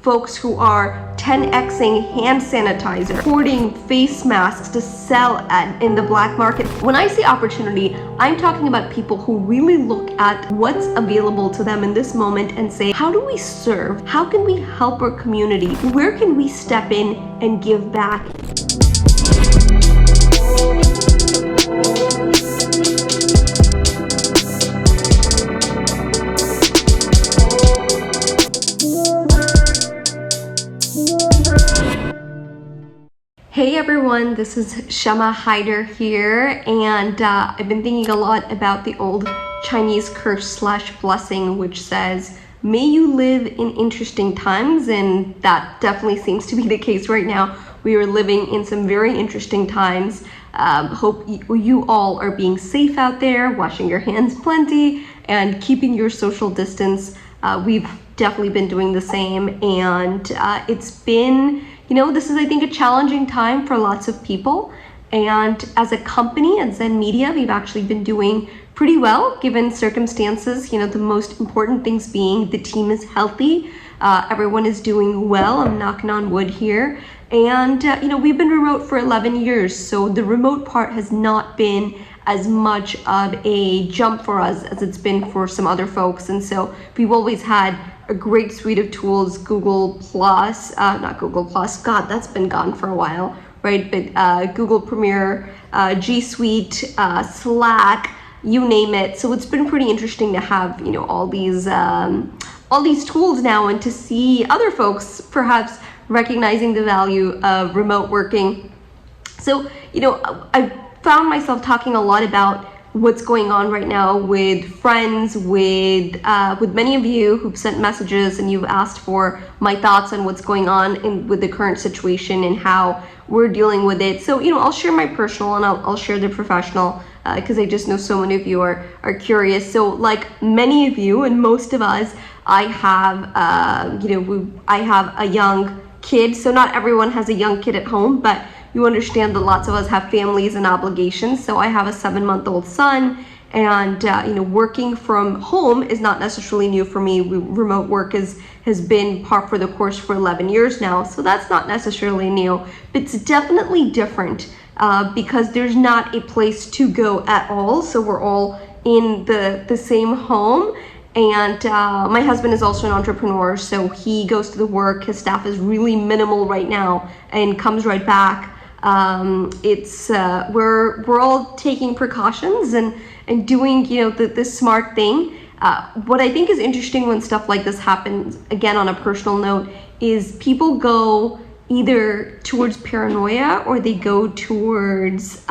folks who are 10xing hand sanitizer, hoarding face masks to sell in the black market. When I say opportunity, I'm talking about people who really look at what's available to them in this moment and say, how do we serve? How can we help our community? Where can we step in and give back? Hey everyone, this is Shama Hyder here, and I've been thinking a lot about the old Chinese curse/blessing, which says, may you live in interesting times, and that definitely seems to be the case right now. We are living in some very interesting times. Hope you all are being safe out there, washing your hands plenty, and keeping your social distance. We've definitely been doing the same, and it's been, this is, I think, a challenging time for lots of people. And as a company, at Zen Media, we've actually been doing pretty well given circumstances. The most important things being the team is healthy. Everyone is doing well. I'm knocking on wood here. And, we've been remote for 11 years. So the remote part has not been as much of a jump for us as it's been for some other folks. And so we've always had a great suite of tools, Google Plus, not Google Plus, God, that's been gone for a while, right? But Google Premiere, G Suite, Slack, you name it. So it's been pretty interesting to have, all these tools now, and to see other folks perhaps recognizing the value of remote working. So, I found myself talking a lot about what's going on right now with friends, with many of you who've sent messages and you've asked for my thoughts on what's going on with the current situation and how we're dealing with it. So, I'll share my personal and I'll share the professional, because I just know so many of you are curious. So like many of you and most of us, I have, I have a young kid. So not everyone has a young kid at home, but you understand that lots of us have families and obligations. So I have a 7-month-old son, and working from home is not necessarily new for me. Remote work has been par for the course for 11 years now, so that's not necessarily new. But it's definitely different because there's not a place to go at all. So we're all in the same home. And my husband is also an entrepreneur, so he goes to the work. His staff is really minimal right now and comes right back. We're all taking precautions and doing the smart thing. What I think is interesting when stuff like this happens, again on a personal note, is people go either towards paranoia or they go towards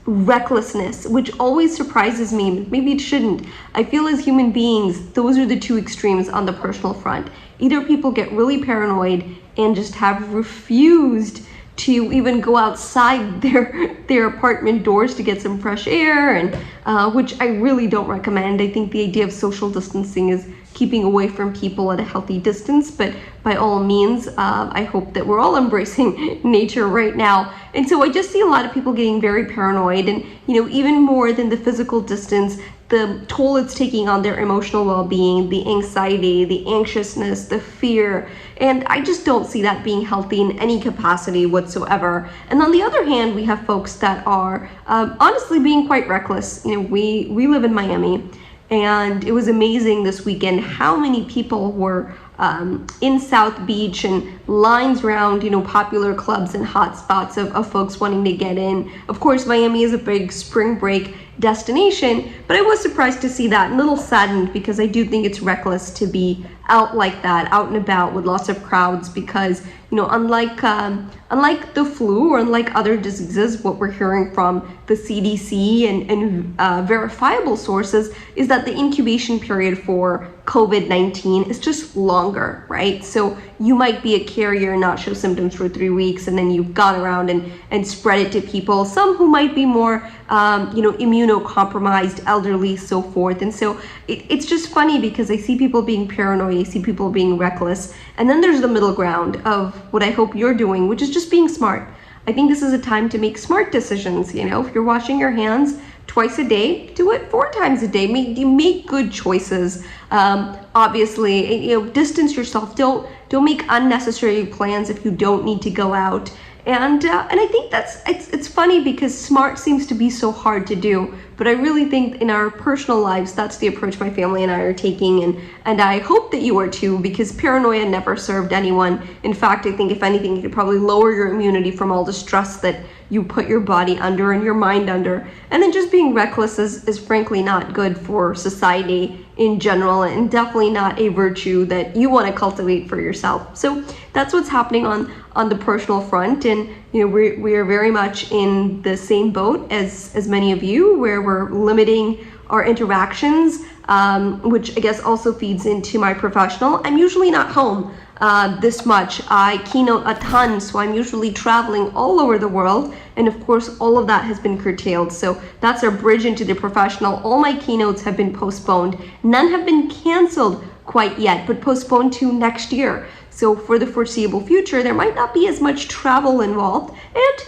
recklessness, which always surprises me. Maybe it shouldn't. I feel as human beings, those are the two extremes on the personal front. Either people get really paranoid and just have refused to even go outside their apartment doors to get some fresh air, and which I really don't recommend. I think the idea of social distancing is keeping away from people at a healthy distance, but by all means, I hope that we're all embracing nature right now. And so I just see a lot of people getting very paranoid, and even more than the physical distance, the toll it's taking on their emotional well-being, the anxiety, the anxiousness, the fear. And I just don't see that being healthy in any capacity whatsoever. And on the other hand, we have folks that are honestly being quite reckless. We live in Miami, and it was amazing this weekend how many people were in South Beach and lines around, popular clubs and hotspots of folks wanting to get in. Of course, Miami is a big spring break destination, but I was surprised to see that and a little saddened, because I do think it's reckless to be out like that, out and about with lots of crowds, because unlike the flu or unlike other diseases, what we're hearing from the CDC and verifiable sources is that the incubation period for COVID-19 is just longer, right? So you might be a carrier and not show symptoms for 3 weeks, and then you've gone around and spread it to people, some who might be more immunocompromised, elderly, so forth. And so it's just funny because I see people being paranoid, I see people being reckless, and then there's the middle ground of what I hope you're doing, which is just being smart. I think this is a time to make smart decisions. If you're washing your hands twice a day, do it 4 times a day. Make good choices. Obviously, distance yourself. Don't make unnecessary plans if you don't need to go out. And I think it's funny because smart seems to be so hard to do, but I really think in our personal lives that's the approach my family and I are taking, and I hope that you are too, because paranoia never served anyone. In fact, I think if anything, it could probably lower your immunity from all the stress that you put your body under and your mind under. And then just being reckless is frankly not good for society in general, and definitely not a virtue that you want to cultivate for yourself. So that's what's happening on the personal front, and we are very much in the same boat as many of you, where we're limiting our interactions, which I guess also feeds into my professional. I'm usually not home this much. I keynote a ton, so I'm usually traveling all over the world, and of course all of that has been curtailed. So that's our bridge into the professional. All my keynotes have been postponed. None have been canceled quite yet, but postponed to next year. So for the foreseeable future, there might not be as much travel involved, and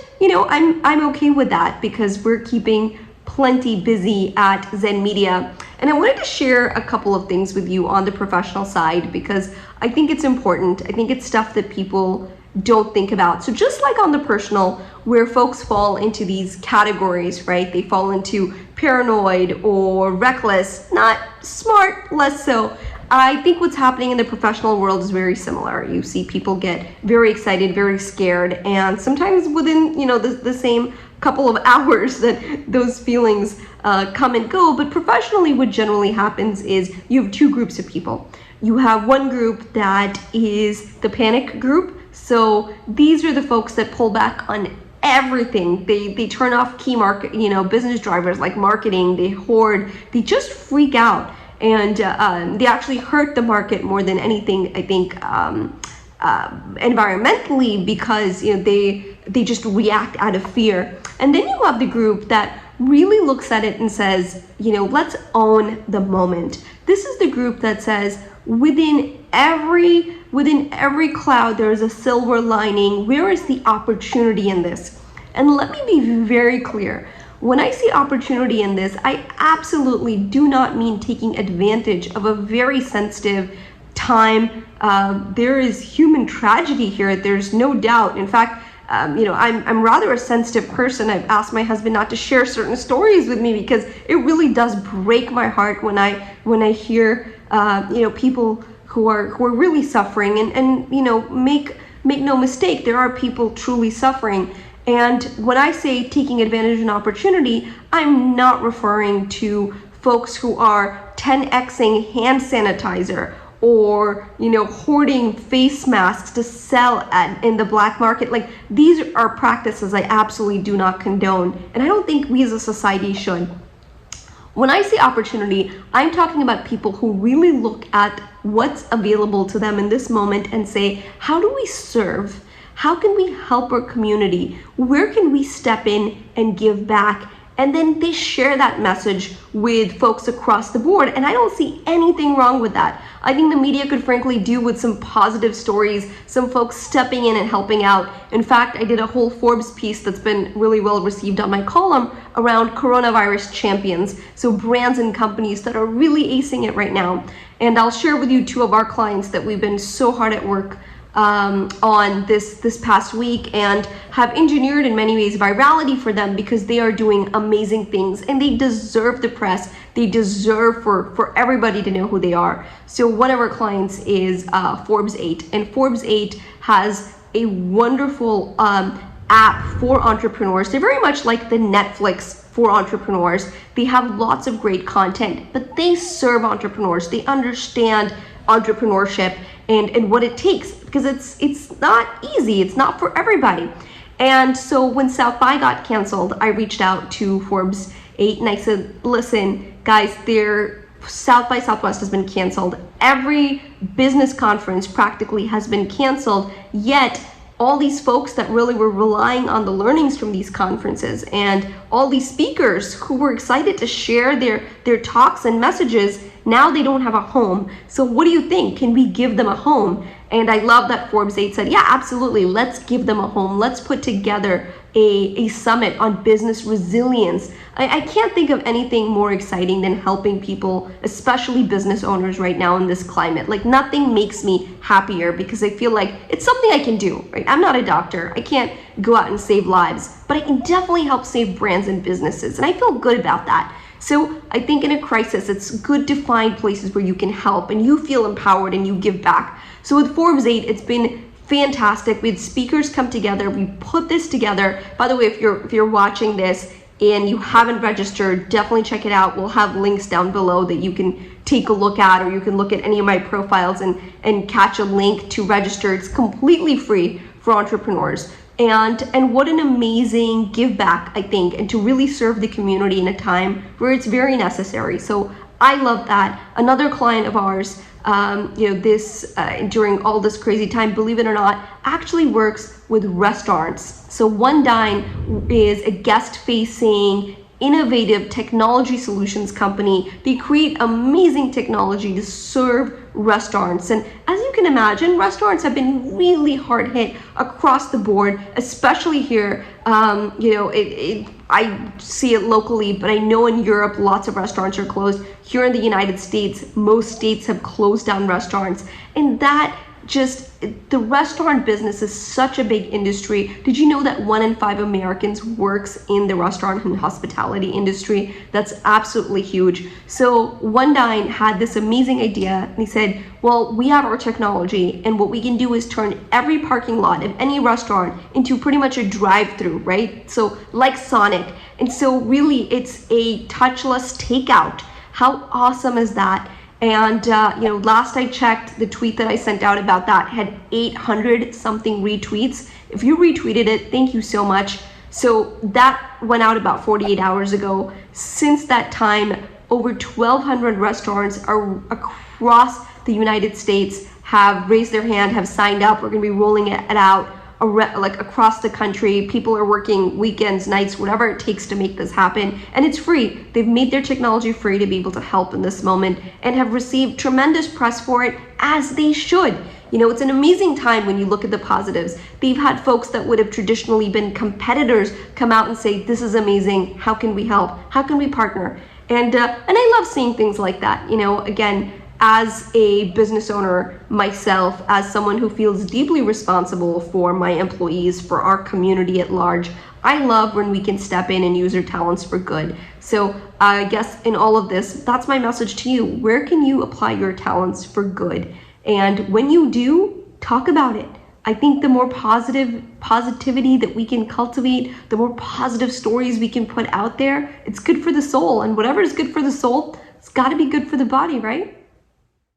I'm okay with that because we're keeping plenty busy at Zen Media. And I wanted to share a couple of things with you on the professional side because I think it's important. I think it's stuff that people don't think about. So just like on the personal, where folks fall into these categories, right? They fall into paranoid or reckless, not smart, less so. I think what's happening in the professional world is very similar. You see people get very excited, very scared, and sometimes within the same couple of hours that those feelings come and go. But professionally, what generally happens is you have 2 groups of people. You have one group that is the panic group. So these are the folks that pull back on everything. They turn off key market, business drivers like marketing. They hoard. They just freak out. And they actually hurt the market more than anything, I think, environmentally, because they just react out of fear. And then you have the group that really looks at it and says, let's own the moment. This is the group that says within every cloud there is a silver lining. Where is the opportunity in this? And let me be very clear. When I see opportunity in this, I absolutely do not mean taking advantage of a very sensitive time. There is human tragedy here. There's no doubt. In fact, I'm rather a sensitive person. I've asked my husband not to share certain stories with me because it really does break my heart when I hear people who are really suffering, and make no mistake, there are people truly suffering. And when I say taking advantage of an opportunity, I'm not referring to folks who are 10xing hand sanitizer or hoarding face masks to sell in the black market. Like, these are practices I absolutely do not condone, and I don't think we as a society should. When I say opportunity, I'm talking about people who really look at what's available to them in this moment and say, how do we serve? How can we help our community? Where can we step in and give back? And then they share that message with folks across the board. And I don't see anything wrong with that. I think the media could frankly do with some positive stories, some folks stepping in and helping out. In fact, I did a whole Forbes piece that's been really well received on my column around coronavirus champions. So brands and companies that are really acing it right now. And I'll share with you 2 of our clients that we've been so hard at work on this past week, and have engineered in many ways virality for them because they are doing amazing things and they deserve the press. They deserve for everybody to know who they are. So one of our clients is Forbes 8, and Forbes 8 has a wonderful app for entrepreneurs. They're very much like the Netflix for entrepreneurs. They have lots of great content, but they serve entrepreneurs. They understand entrepreneurship and what it takes, because it's not easy. It's not for everybody. And so when South by got canceled, I reached out to Forbes 8 and I said, listen, guys, their South by Southwest has been canceled. Every business conference practically has been canceled, yet all these folks that really were relying on the learnings from these conferences and all these speakers who were excited to share their talks and messages, now they don't have a home. So what do you think? Can we give them a home? And I love that Forbes 8 said, yeah, absolutely, let's give them a home. Let's put together a summit on business resilience. I can't think of anything more exciting than helping people, especially business owners right now in this climate. Like nothing makes me happier because I feel like it's something I can do, right? I'm not a doctor. I can't go out and save lives, but I can definitely help save brands and businesses. And I feel good about that. So I think in a crisis, it's good to find places where you can help and you feel empowered and you give back. So with Forbes 8, it's been fantastic. We had speakers come together. We put this together. By the way, if you're watching this and you haven't registered, definitely check it out. We'll have links down below that you can take a look at, or you can look at any of my profiles and catch a link to register. It's completely free for entrepreneurs. And what an amazing give back, I think, and to really serve the community in a time where it's very necessary. So I love that. Another client of ours, during all this crazy time, believe it or not, actually works with restaurants. So One Dine is a guest-facing, innovative technology solutions company. They create amazing technology to serve restaurants. And as you can imagine, restaurants have been really hard hit across the board, especially here. I see it locally, but I know in Europe, lots of restaurants are closed. Here in the United States, most states have closed down restaurants. And the restaurant business is such a big industry. Did you know that 1 in 5 Americans works in the restaurant and hospitality industry? That's absolutely huge. So One Dine had this amazing idea, and he said, well, we have our technology, and what we can do is turn every parking lot of any restaurant into pretty much a drive-through, right? So like Sonic. And so really it's a touchless takeout. How awesome is that? And last I checked, the tweet that I sent out about that had 800 something retweets. If you retweeted it, thank you so much. So that went out about 48 hours ago. Since that time, over 1,200 restaurants are across the United States have raised their hand, have signed up. We're going to be rolling it out across the country. People are working weekends, nights, whatever it takes to make this happen. And it's free. They've made their technology free to be able to help in this moment and have received tremendous press for it, as they should. It's an amazing time when you look at the positives. They've had folks that would have traditionally been competitors come out and say, this is amazing. How can we help? How can we partner? And I love seeing things like that. Again, as a business owner myself, as someone who feels deeply responsible for my employees, for our community at large, I love when we can step in and use our talents for good. So I guess in all of this, that's my message to you. Where can you apply your talents for good? And when you do, talk about it. I think the more positivity that we can cultivate, the more positive stories we can put out there, it's good for the soul. And whatever is good for the soul, it's got to be good for the body, right?